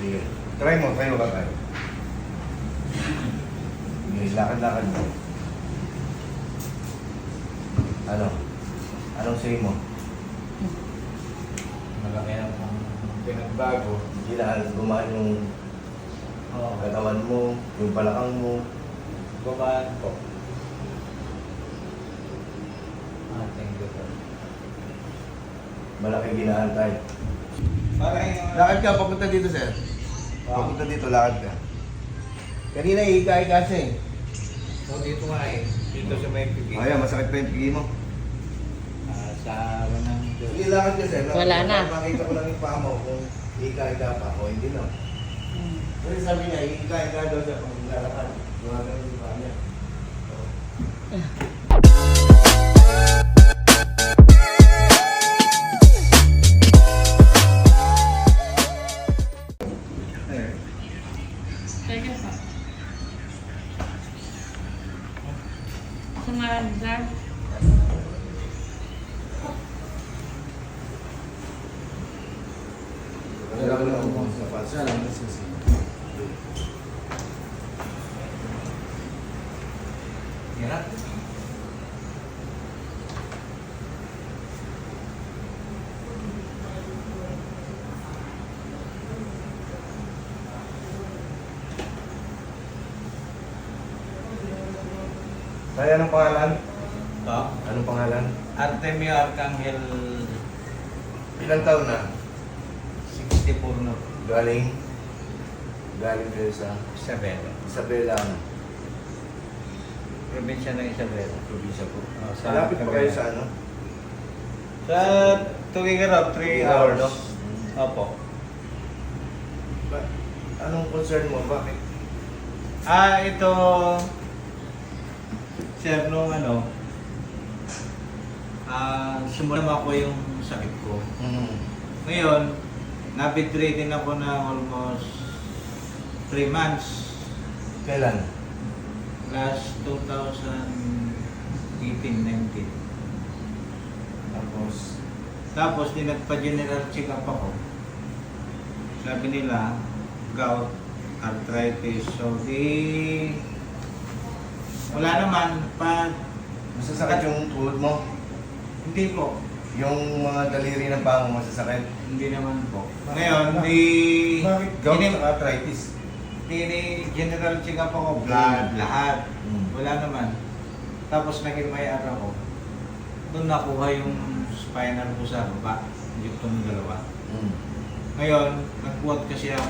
Sige. Try mo ka tayo. Sige, lakad-lakad mo. Ano? Anong say mo? Malaki ang pinagbago. Hindi na gumaan yung katawan mo, yung balakang mo. Gumaan po. Thank you po. Malaki ginaan tayo. Parang Lakad ka, papunta dito, sir. Papunta dito, lakad ka. Kanina, ika-ika siya eh. So dito nga eh. Dito sa may pigi. Ayan, masakit pa yung pigi mo. Sa wanang Sige, lakad ka, sir. Wala na. Makita ko lang yung paa mo kung ika-ika pa o hindi na. Kasi sabi niya, ika-ika daw siya kung lalakad. Gumagano yung paa niya. Teka pa. Sumanda. Wala ko lang kung sa paa. Siya lang, hirap. Kaya anong pangalan? Ito. Anong pangalan? Artemio Arcangel Ilang taon na? 64 na po. Galing kayo sa Isabela. Isabela, Probinsya ng Isabela. probinsya po. Sa Malapit pa kayo sa ano? Sa Tuwing-Irap, 3 hours. No? Opo. Anong concern mo? Bakit? Ito, sir, nung sumulam ako yung sakit ko. Ngayon, na-bedridden ako na almost 3 months. Kailan? Last 2018-19. Tapos, nagpa-general check-up ako. Sabi nila, gout, arthritis. So, wala naman. Masasakit yung tuhod mo? Hindi po. Yung mga daliri ng paa mo masasakit? Hindi naman po. Ngayon, Bakit gout at arthritis? general check-up ako, blood, lahat. Mm. Wala naman. Tapos naging may ako. Doon nakuha yung spinal ko sa baba. Yung itong dalawa. Mm. Ngayon, nag-quad kasi ako